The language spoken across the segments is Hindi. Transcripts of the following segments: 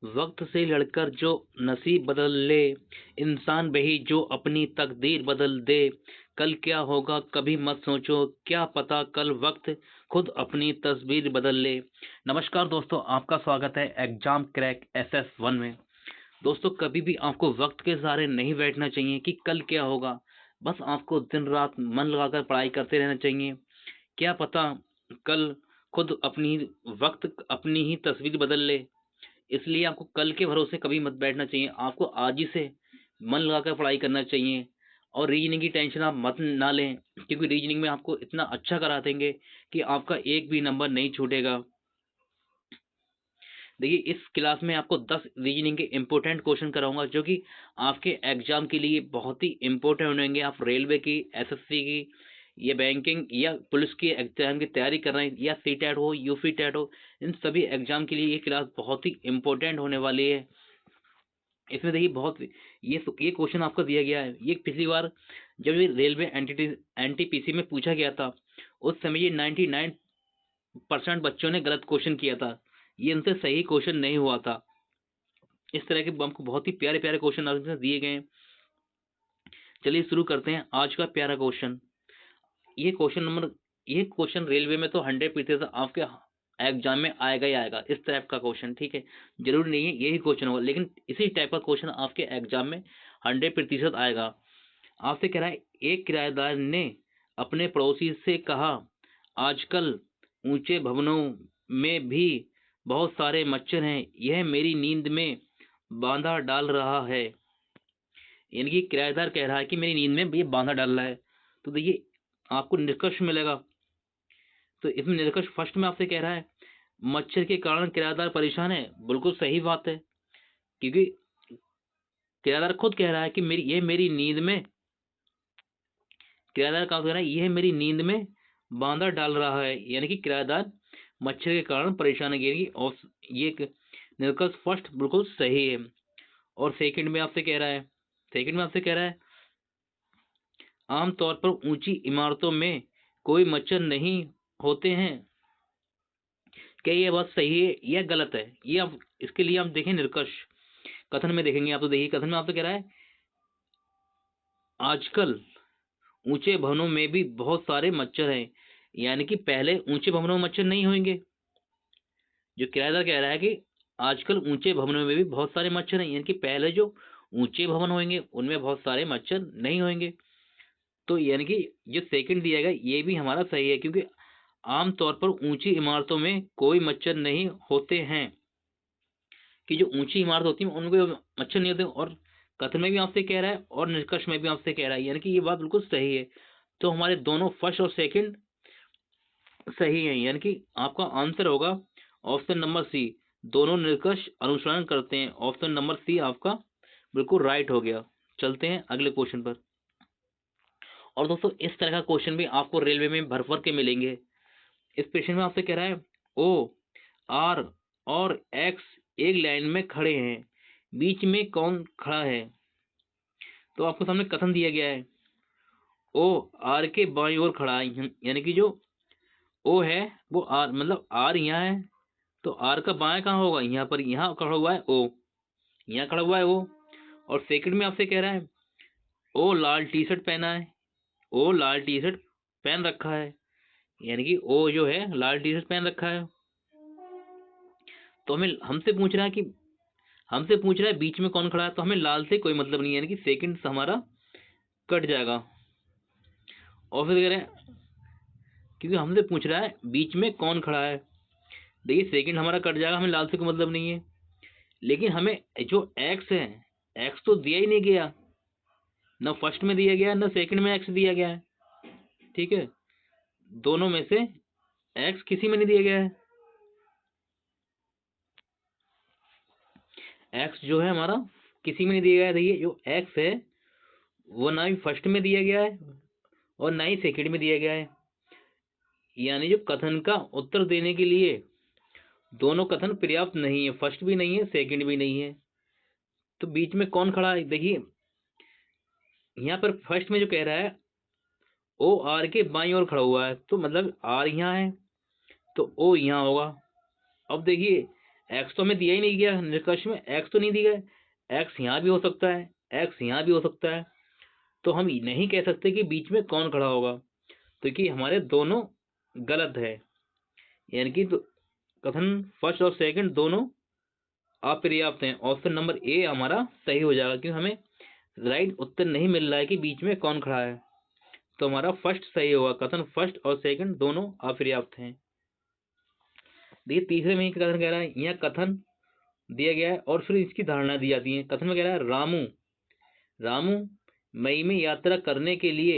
वक्त से लड़कर जो नसीब बदल ले, इंसान वही जो अपनी तकदीर बदल दे। कल क्या होगा कभी मत सोचो, क्या पता कल वक्त खुद अपनी तस्वीर बदल ले। नमस्कार दोस्तों, आपका स्वागत है एग्जाम क्रैक SS1 में। दोस्तों, कभी भी आपको वक्त के सहारे नहीं बैठना चाहिए कि कल क्या होगा। बस आपको दिन रात मन लगाकर पढ़ाई करते रहना चाहिए। क्या पता कल खुद अपनी वक्त अपनी ही तस्वीर बदल ले। इसलिए आपको कल के भरोसे कभी मत बैठना चाहिए। आपको आज ही से मन लगाकर पढ़ाई करना चाहिए। और रीजनिंग की टेंशन आप मत ना लें, क्योंकि रीजनिंग में आपको इतना अच्छा करा देंगे कि आपका एक भी नंबर नहीं छूटेगा। देखिए, इस क्लास में आपको 10 रीजनिंग के इंपॉर्टेंट क्वेश्चन कराऊंगा, जो कि आपके एग्जाम के लिए बहुत ही इंपॉर्टेंट होंगे। आप रेलवे की, एसएससी की, या बैंकिंग या पुलिस की एग्जाम की तैयारी कर रहे हैं, या सीटेट हो, यूपी टेट हो, इन सभी एग्जाम के लिए ये क्लास बहुत ही इंपॉर्टेंट होने वाली है। इसमें देखिए बहुत ये क्वेश्चन आपको दिया गया है। ये पिछली बार जब ये रेलवे एनटीपीसी में पूछा गया था, उस समय ये 99% बच्चों ने गलत क्वेश्चन किया था। ये इनसे सही क्वेश्चन नहीं हुआ था। इस तरह के हमको बहुत ही प्यारे प्यारे क्वेश्चन आपसे दिए गए हैं। चलिए शुरू करते हैं आज का प्यारा क्वेश्चन। ये क्वेश्चन रेलवे में तो 100% आपके एग्जाम में आएगा ही आएगा। इस टाइप का क्वेश्चन, ठीक है, जरूरी नहीं है यही क्वेश्चन होगा, लेकिन इसी टाइप का क्वेश्चन आपके एग्जाम में 100% आएगा। आपसे कह रहा है, एक किराएदार ने अपने पड़ोसी से कहा, आजकल ऊंचे भवनों में भी बहुत सारे मच्छर हैं, यह मेरी नींद में बांधा डाल रहा है। यानी कि किराएदार कह रहा है कि मेरी नींद में ये बांधा डाल रहा है। तो देखिए, आपको निष्कर्ष मिलेगा। तो इसमें निष्कर्ष फर्स्ट में आपसे कह रहा है, मच्छर के कारण किराएदार परेशान है। बिल्कुल सही बात है, क्योंकि किराएदार खुद कह रहा है कि मेरी नींद में, किराएदार कहा कह रहा है यह मेरी नींद में बांधा डाल रहा है। यानी कि किराएदार मच्छर के कारण परेशान है। और ये निष्कर्ष फर्स्ट बिल्कुल सही है। और सेकंड में आपसे कह रहा है, आमतौर पर ऊंची इमारतों में कोई मच्छर नहीं होते हैं। क्या ये बात सही है या गलत है? ये आप इसके लिए आप देखें निष्कर्ष कथन में देखेंगे आप। तो देखिए, कथन में आपसे कह रहा है, आजकल ऊंचे भवनों में भी बहुत सारे मच्छर हैं। यानी कि पहले ऊंचे भवनों में मच्छर नहीं होंगे। जो किराएदार कह रहा है कि आजकल ऊंचे भवनों में भी बहुत सारे मच्छर हैं, यानी कि पहले जो ऊंचे भवन होंगे उनमें बहुत सारे मच्छर नहीं होंगे। तो यानी कि जो सेकंड दिया गया ये भी हमारा सही है, क्योंकि आमतौर पर ऊंची इमारतों में कोई मच्छर नहीं होते हैं। कि जो ऊंची इमारत होती है उनमें मच्छर नहीं होते। और कथन में भी आपसे कह रहा है और निष्कर्ष में भी आपसे कह रहा है, यानी कि ये बात बिल्कुल सही है। तो हमारे दोनों फर्स्ट और सेकंड सही है, यानी कि आपका आंसर होगा ऑप्शन नंबर सी। दोनों निष्कर्ष अनुसरण करते हैं। ऑप्शन नंबर सी आपका बिल्कुल राइट हो गया। चलते हैं अगले क्वेश्चन पर। और दोस्तों, इस तरह का क्वेश्चन भी आपको रेलवे में भर भर के मिलेंगे। इस क्वेश्चन में आपसे कह रहा है, ओ, आर और एक्स एक लाइन में खड़े हैं, बीच में कौन खड़ा है? तो आपको सामने कथन दिया गया है, ओ आर के बाईं ओर खड़ा है। यानी कि जो ओ है वो आर, मतलब आर यहाँ है, तो आर का बायां कहाँ होगा? यहाँ पर, यहाँ खड़ा हुआ है ओ, यहाँ खड़ा हुआ है ओ। और सेकंड में आपसे कह रहा है, ओ लाल टी शर्ट पहना है, ओ लाल टी शर्ट पहन रखा है। यानी कि ओ जो है लाल टी शर्ट पहन रखा है। तो हमसे पूछ रहा है बीच में कौन खड़ा है, तो हमें लाल से कोई मतलब नहीं है, यानी कि सेकंड हमारा कट जाएगा। और फिर कह रहे हैं, क्योंकि हमसे पूछ रहा है बीच में कौन खड़ा है, देखिए सेकंड हमारा कट जाएगा, हमें लाल से कोई मतलब नहीं है। लेकिन हमें जो एक्स है, एक्स तो दिया ही नहीं गया, ना फर्स्ट में दिया गया ना सेकंड में एक्स दिया गया है। ठीक है, दोनों में से एक्स किसी में नहीं दिया गया है। एक्स जो है हमारा किसी में नहीं दिया गया है। देखिए, जो एक्स है वो ना ही फर्स्ट में दिया गया है और ना ही सेकंड में दिया गया है। यानी जो कथन का उत्तर देने के लिए दोनों कथन पर्याप्त नहीं है, फर्स्ट भी नहीं है सेकंड भी नहीं है। तो बीच में कौन खड़ा है? देखिए, यहाँ पर फर्स्ट में जो कह रहा है, ओ आर के बाईं ओर खड़ा हुआ है, तो मतलब आर यहाँ है तो ओ यहाँ होगा। अब देखिए, एक्स तो हमें दिया ही नहीं गया निष्कर्ष में, एक्स तो नहीं दिया है। एक्स यहाँ भी हो सकता है, एक्स यहाँ भी हो सकता है, तो हम नहीं कह सकते कि बीच में कौन खड़ा होगा, तो कि हमारे दोनों गलत है, यानी कि कथन फर्स्ट और सेकंड दोनों अपर्याप्त हैं। ऑप्शन नंबर ए हमारा सही हो जाएगा, क्योंकि हमें राइट उत्तर नहीं मिल रहा है कि बीच में कौन खड़ा है, तो हमारा फर्स्ट सही होगा, कथन फर्स्ट और सेकंड दोनों अपर्याप्त हैं। देखिए तीसरे में कथन कह रहा है, यह कथन दिया गया है और फिर इसकी धारणा दी जाती है। कथन में कह रहा है, रामू रामू मई में यात्रा करने के लिए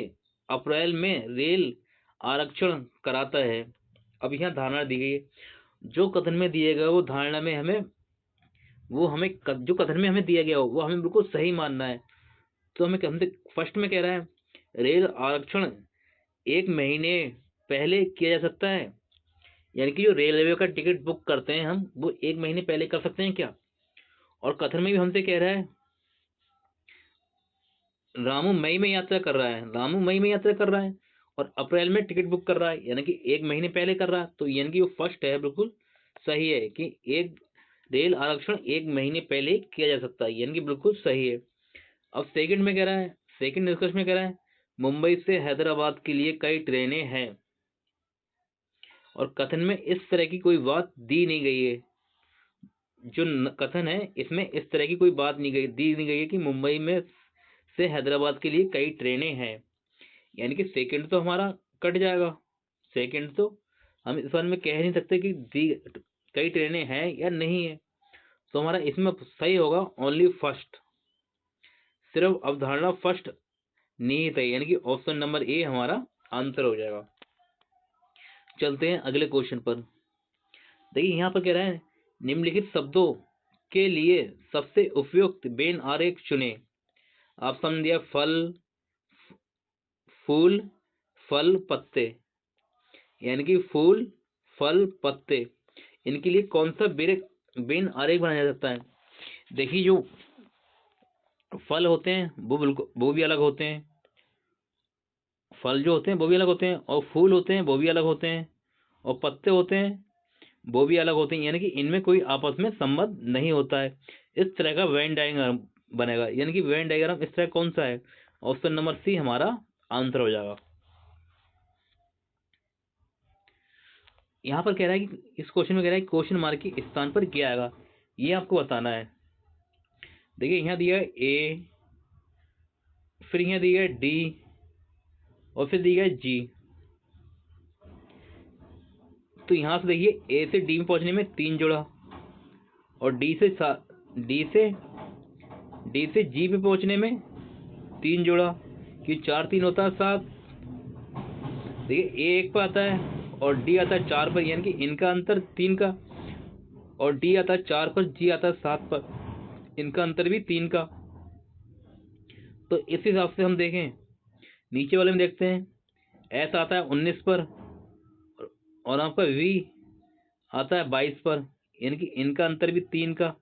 अप्रैल में रेल आरक्षण कराता है। अब यहाँ धारणा दी गई है, जो कथन में दिए गए वो धारणा में हमें जो कथन में हमें दिया गया हो वो हमें बिल्कुल सही मानना है। तो हमें फर्स्ट में कह रहा है, रेल आरक्षण 1 महीने पहले किया जा सकता है, यानी कि जो रेलवे का टिकट बुक करते हैं हम, वो 1 महीने पहले कर सकते हैं क्या। और कथन में भी हमसे कह रहा है, रामू मई में यात्रा कर रहा है, रामू मई में यात्रा कर रहा है और अप्रैल में टिकट बुक कर रहा है, यानी कि 1 महीने पहले कर रहा है, तो यानी कि वो फर्स्ट है बिल्कुल सही है कि एक रेल आरक्षण 1 महीने पहले किया जा सकता है, यानी कि बिल्कुल सही है। अब सेकंड में कह रहा है, सेकंड निष्कर्ष में कह रहा है, मुंबई से हैदराबाद के लिए कई ट्रेनें हैं, और कथन में इस तरह की कोई बात दी नहीं गई है। जो कथन है इसमें इस तरह की कोई बात दी नहीं गई है कि मुंबई में से हैदराबाद के लिए कई ट्रेनें हैं, यानी कि सेकंड तो हमारा कट जाएगा। सेकंड तो हम इस बारे में कह नहीं सकते कि कई ट्रेनें हैं या नहीं है, तो हमारा इसमें सही होगा ओनली फर्स्ट, सिर्फ अवधारणा फर्स्ट निहित है, यानी कि ऑप्शन नंबर ए हमारा आंसर हो जाएगा। चलते हैं अगले क्वेश्चन पर। देखिए यहाँ पर कह रहा है, निम्नलिखित शब्दों के लिए सबसे उपयुक्त वेन आरेख चुने। ऑप्शन दिया फल, फूल, फल, पत्ते, यानी कि फूल, फल, पत्ते, इनके लिए कौन सा वेन आरेख बनाया जा सकता है। देखिए जो फल होते हैं वो भी अलग होते हैं, फल जो होते हैं वो भी अलग होते हैं, और फूल होते हैं वो भी अलग होते हैं, और पत्ते होते हैं वो भी अलग होते हैं, यानी कि इनमें कोई आपस में संबंध नहीं होता है। इस तरह का वेन डायग्राम बनेगा, यानी कि वेन डायग्राम इस तरह कौन सा है, ऑप्शन नंबर सी हमारा आंसर हो जाएगा। यहाँ पर कह रहा है कि इस क्वेश्चन में कह रहा है क्वेश्चन मार्क के स्थान पर क्या आएगा, ये आपको बताना है। देखिए यहाँ दिया है ए, फिर यहाँ दिया है डी, और फिर दिया है जी। तो यहाँ से देखिए ए से डी में पहुंचने में 3 जोड़ा, और डी से जी पे पहुंचने में 3 जोड़ा, कि 4 3 होता है 7। देखिए ए 1 पर आता है और डी आता है 4 पर, यानी कि इनका अंतर 3 का, और डी आता है 4 पर, जी आता है 7 पर, इनका अंतर भी 3 का। तो इस हिसाब से हम देखें, नीचे वाले में देखते हैं, एस आता है 19 पर, और आपका वी आता है 22 पर, यानी कि इनका अंतर भी 3 का,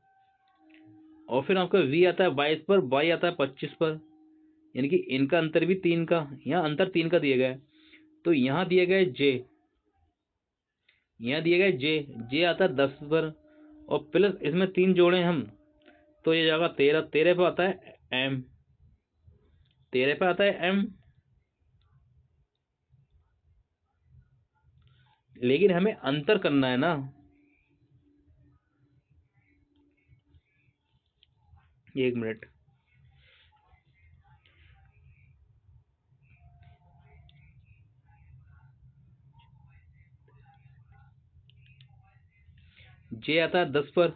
और फिर आपका वी आता है 22 पर, वाई आता है 25 पर, यानी कि इनका अंतर भी 3 का, यहाँ अंतर 3 का दिया गया है। तो यहाँ दिया गया है जे, यहाँ दिया गया है जे आता है 10 पर, और प्लस इसमें 3 जोड़े हम, तो ये जाएगा 13, 13 पे आता है एम, 13 पे आता है एम। लेकिन हमें अंतर करना है ना, एक मिनट, जे आता है 10 पर,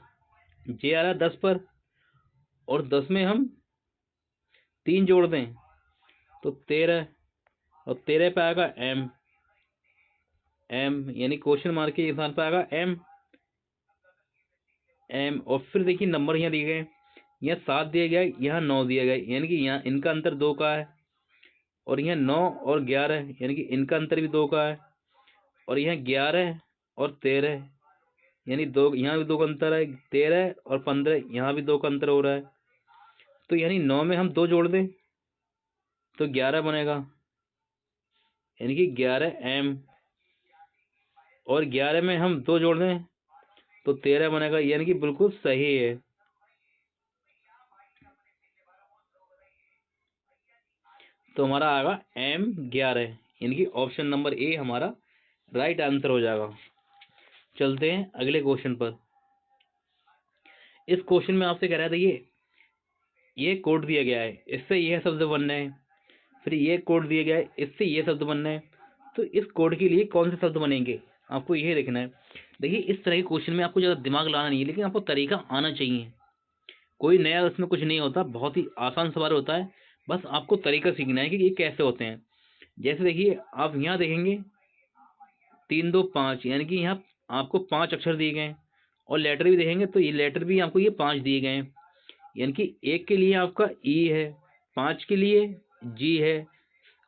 जे आ रहा है 10 पर, और 10 में हम 3 जोड़ दें तो 13, और 13 पे आएगा एम, यानी क्वेश्चन मार्क के स्थान पे आएगा एम, और फिर देखिए नंबर यहाँ दिए गए, यहाँ 7 दिया गया है, यहाँ 9 दिया गया है, यानी कि यहाँ इनका अंतर 2 का है, और यहाँ 9 और 11, यानी कि इनका अंतर भी 2 का है, और यहाँ 11 और 13, यानी 2, यहाँ भी 2 का अंतर है, 13 और 15, यहाँ भी 2 का अंतर हो रहा है। तो यानी 9 में हम 2 जोड़ दें तो 11 बनेगा, यानी कि 11 एम, और 11 में हम 2 जोड़ दें तो 13 बनेगा, यानी कि बिल्कुल सही है। तो हमारा आएगा M11, यानी कि ऑप्शन नंबर ए हमारा राइट आंसर हो जाएगा। चलते हैं अगले क्वेश्चन पर। इस क्वेश्चन में आपसे कह रहा था ये कोड दिया गया है, इससे यह शब्द बनना है, फिर ये कोड दिया गया है, इससे ये शब्द बनना है, तो इस कोड के लिए कौन से शब्द बनेंगे आपको ये देखना है। देखिए इस तरह के क्वेश्चन में आपको ज़्यादा दिमाग लाना नहीं है, लेकिन आपको तरीका आना चाहिए। कोई नया उसमें कुछ नहीं होता, बहुत ही आसान सवाल होता है, बस आपको तरीका सीखना है कि ये कैसे होते हैं। जैसे देखिए आप यहाँ देखेंगे 3 2 5, यानी कि यहाँ आपको 5 अक्षर दिए गए हैं, और लेटर भी देखेंगे तो ये लेटर भी आपको ये 5 दिए गए हैं, यानी कि 1 के लिए आपका ई है, 5 के लिए जी है,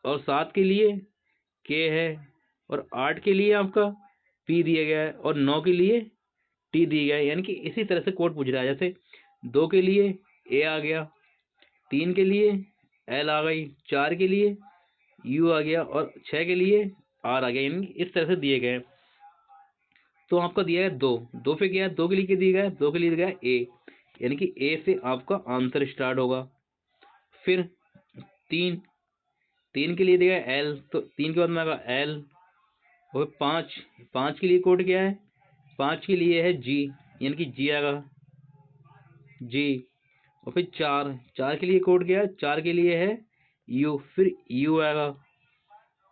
और 7 के लिए के है, और 8 के लिए आपका पी दिया गया है, और 9 के लिए टी दिया गया है। यानी कि इसी तरह से कोड पूछ रहा है। जैसे 2 के लिए ए आ गया, 3 के लिए एल आ गई, 4 के लिए यू आ गया, और 6 के लिए आर आ गया, यानी कि इस तरह से दिए गए हैं। तो आपका दिया है 2, 2 पे क्या है, 2 के लिए क्या दिया गया है, 2 के लिए दिया गया है ए, यानी कि ए से आपका आंसर स्टार्ट होगा। फिर 3, 3 के लिए दिया है एल, तो 3 के बाद में आएगा एल। और 5, 5 के लिए कोड क्या है, 5 के लिए है जी, यानी कि जी आएगा, जी। और फिर 4, 4 के लिए कोड क्या है, 4 के लिए है यू, फिर यू आएगा।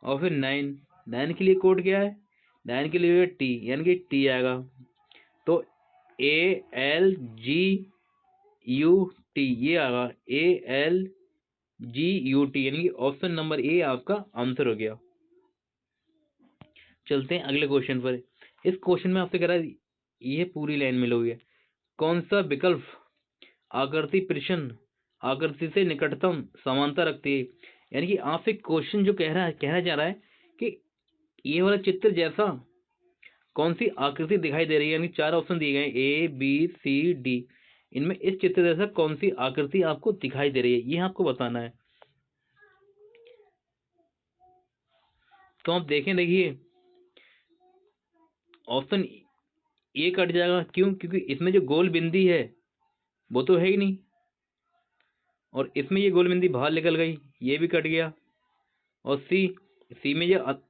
और फिर 9, 9 के लिए कोड क्या है, 9 के लिए टी, यानी कि टी आएगा। तो A L G U T ये आएगा, A L G U T, यानी कि ऑप्शन नंबर ए आपका आंसर हो गया। चलते हैं अगले क्वेश्चन पर। इस क्वेश्चन में आपसे कह रहा है ये पूरी लाइन मिलोगी, कौन सा विकल्प आकृति प्रश्न आकृति से निकटतम समानता रखती है। यानी कि आपसे क्वेश्चन जो कहना चाह रहा है कि ये वाला चित्र जैसा कौन सी आकृति दिखाई दे रही है, यानी 4 ऑप्शन दिए गए ए बी सी डी, इनमें इस चित्र जैसा कौन सी आकृति आपको दिखाई दे रही है, ये आपको बताना है। तो आप देखिए ऑप्शन ए कट जाएगा, क्यों, क्योंकि इसमें जो गोल बिंदी है वो तो है ही नहीं, और इसमें ये गोल बिंदी बाहर निकल गई, ये भी कट गया। और सी में जो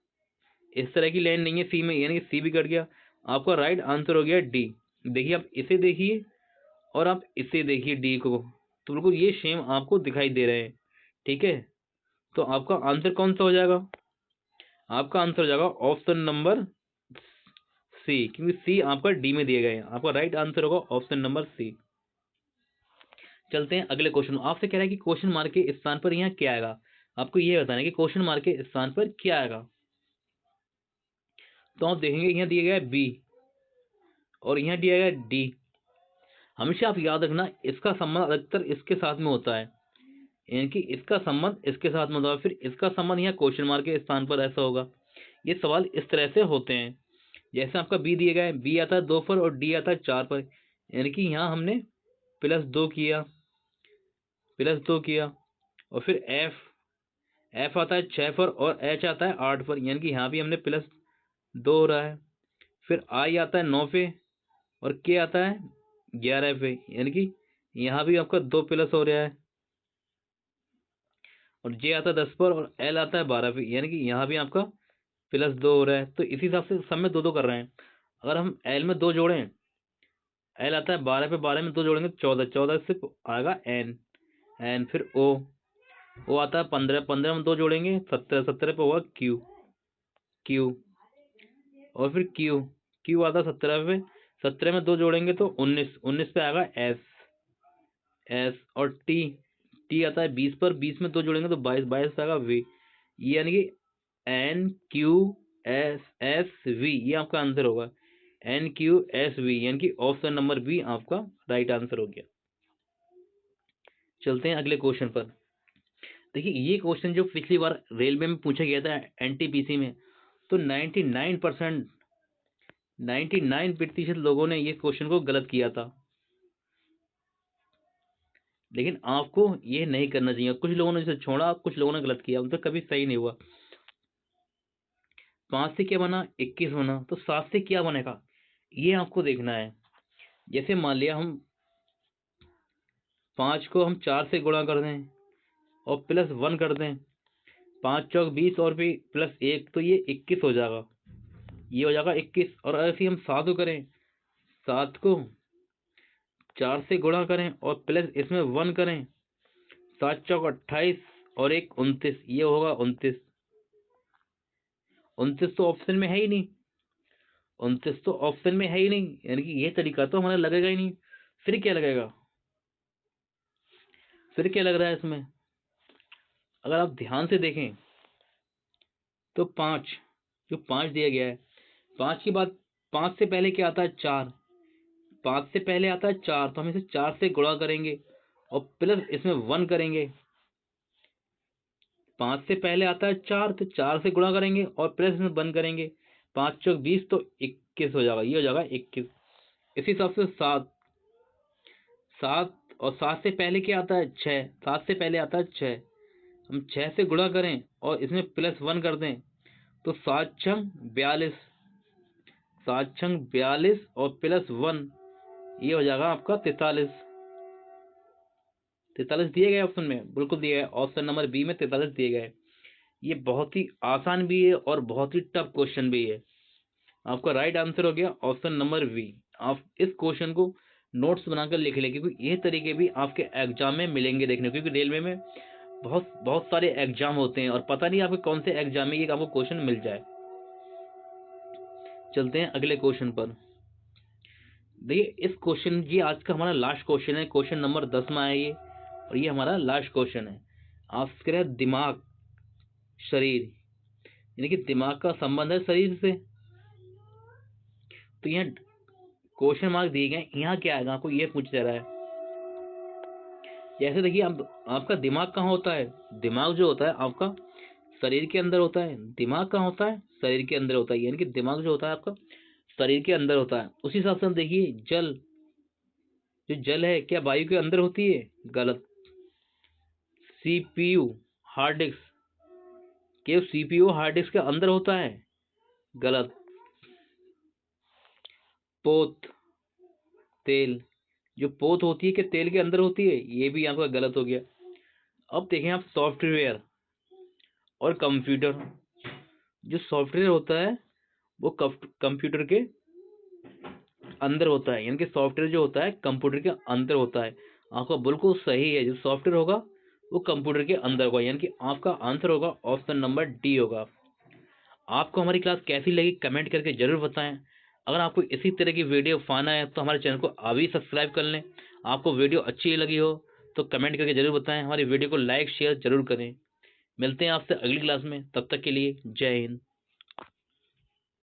इस तरह की लाइन नहीं है सी में, यानी कि सी भी कट गया। आपका राइट आंसर हो गया डी। देखिए आप इसे देखिए और आप इसे देखिए डी को, तो बिल्कुल ये सेम आपको दिखाई दे रहे हैं। ठीक है, तो आपका आंसर कौन सा हो जाएगा, आपका आंसर हो जाएगा ऑप्शन नंबर सी, क्योंकि सी आपका डी में दिए गए हैं। आपका राइट आंसर होगा ऑप्शन नंबर सी। चलते हैं अगले क्वेश्चन। आपसे कह रहा है कि क्वेश्चन मार्क के स्थान पर यहाँ क्या आएगा, आपको ये बताना है कि क्वेश्चन मार्क के स्थान पर क्या आएगा। तो आप देखेंगे यहाँ दिया गया है बी, और यहाँ दिया गया है डी। हमेशा आप याद रखना इसका संबंध अधिकतर इसके साथ में होता है, यानी कि इसका संबंध इसके साथ में होता है, फिर इसका संबंध यहाँ क्वेश्चन मार्क के स्थान पर ऐसा होगा। ये सवाल इस तरह से होते हैं। जैसे आपका बी दिया गया है, बी आता है 2 पर और डी आता है 4 पर, यानी कि यहाँ हमने +2 किया, +2 किया। और फिर एफ आता है 6 पर और एच आता है 8 पर, यानी कि यहाँ भी हमने +2 हो रहा है। फिर आई आता है 9 पे और के आता है 11 पे, यानी कि यहाँ भी आपका 2 प्लस हो रहा है। और जे आता है 10 पर और एल आता है 12 पे, यानी कि यहाँ भी आपका +2 हो रहा है। तो इसी हिसाब से सब में 2 2 कर रहे हैं। अगर हम एल में 2 जोड़ें, एल आता है 12 पे, 12 में 2 जोड़ेंगे 14, 14 से आएगा एन, फिर ओ आता है 15, 15 में 2 जोड़ेंगे 17, 17 पे होगा क्यू, और फिर क्यू आता है 17 पे, 17 में 2 जोड़ेंगे तो 19, 19 पे आएगा एस। और टी आता है 20 पर, 20 में 2 जोड़ेंगे तो 22, 22 पे आएगा वी, यानी कि NQSSV, ये आपका आंसर होगा NQSV, यानी कि ऑप्शन नंबर बी आपका राइट आंसर हो गया। चलते हैं अगले क्वेश्चन पर। देखिए ये क्वेश्चन जो पिछली बार रेलवे में पूछा गया था NTPC में, तो 99% लोगों ने ये क्वेश्चन को गलत किया था, लेकिन आपको ये नहीं करना चाहिए। कुछ लोगों ने इसे छोड़ा, कुछ लोगों ने गलत किया, उनका कभी सही नहीं हुआ। 5 से क्या बना, 21 बना, तो 7 से क्या बनेगा ये आपको देखना है। जैसे मान लिया हम 5 को हम 4 से गुणा कर दें और प्लस 1 कर दें, 5 चौक 20 और भी प्लस 1, तो ये 21 हो जाएगा, ये हो जाएगा 21। और ऐसे ही हम 7 को करें, 7 को 4 से गुणा करें और प्लस इसमें 1 करें, 7 चौक 28 और 1 29, ये होगा 29। 29 तो ऑप्शन में है ही नहीं, 29 तो ऑप्शन में है ही नहीं, यानी कि ये तरीका तो हमारा लगेगा ही नहीं। फिर क्या लगेगा, फिर क्या लग रहा है इसमें? अगर आप ध्यान से देखें तो 5, जो 5 दिया गया है, 5 के बाद 5 से पहले क्या आता है? 4। 5 से पहले आता है 4, तो हम इसे 4 से गुणा करेंगे और प्लस इसमें 1 करेंगे। 5 से पहले आता है 4, तो 4 से गुणा करेंगे और प्लस इसमें 1 करेंगे। 5 चौक 20, तो 21 हो जाएगा, ये हो जाएगा 21। इसी हिसाब से 7, 7 और 7 से पहले क्या आता है? 6, 7 से पहले आता है 6, हम 6 से गुणा करें और इसमें प्लस 1 कर दें, तो 7 छंग 42, 7 छंग 42 और प्लस 1, ये हो जाएगा आपका 43। 43 दिए गए ऑप्शन में, बिल्कुल दिया है, ऑप्शन नंबर बी में 43 दिए गए। ये बहुत ही आसान भी है और बहुत ही टफ क्वेश्चन भी है। आपका राइट आंसर हो गया ऑप्शन नंबर बी। आप इस क्वेश्चन को नोट्स बनाकर लिख लें, क्योंकि ये तरीके भी आपके एग्जाम में मिलेंगे देखने को, क्योंकि रेलवे में बहुत बहुत सारे एग्जाम होते हैं और पता नहीं आपके कौन से एग्जाम में ये आपको क्वेश्चन मिल जाए। चलते हैं अगले क्वेश्चन पर। देखिए इस क्वेश्चन, ये आज का हमारा लास्ट क्वेश्चन है, क्वेश्चन नंबर 10 में आया ये, और ये हमारा लास्ट क्वेश्चन है। आप कह रहे हैं दिमाग शरीर, यानी कि दिमाग का संबंध है शरीर से, तो यहाँ क्वेश्चन मार्क दिए गए, यहाँ क्या आएगा आपको ये पूछ जा रहा है। जैसे देखिए आपका दिमाग कहाँ होता है? दिमाग जो होता है आपका शरीर के अंदर होता है। दिमाग कहाँ होता है? शरीर के अंदर होता है, यानी कि दिमाग जो होता है आपका शरीर के अंदर होता है। उसी हिसाब से हम देखिए जल, जो जल है क्या वायु के अंदर होती है? गलत। सीपीयू हार्ड डिस्क, क्या सीपीयू हार्ड डिस्क के अंदर होता है? गलत। पोत, तेल, जो पोत होती है क्या तेल के अंदर होती है? ये भी आपका गलत हो गया। अब देखें आप सॉफ्टवेयर और कंप्यूटर, जो सॉफ्टवेयर होता है वो कंप्यूटर के अंदर होता है, यानी कि सॉफ्टवेयर जो होता है कंप्यूटर के अंदर होता है। आपका बिल्कुल सही है, जो सॉफ्टवेयर होगा वो कंप्यूटर के अंदर होगा, यानी कि आपका आंसर होगा ऑप्शन नंबर डी होगा। आपको हमारी क्लास कैसी लगी कमेंट करके जरूर बताएं। अगर आपको इसी तरह की वीडियो पाना है तो हमारे चैनल को अभी सब्सक्राइब कर लें। आपको वीडियो अच्छी लगी हो तो कमेंट करके जरूर बताएं, हमारी वीडियो को लाइक शेयर जरूर करें। मिलते हैं आपसे अगली क्लास में, तब तक के लिए जय हिंद।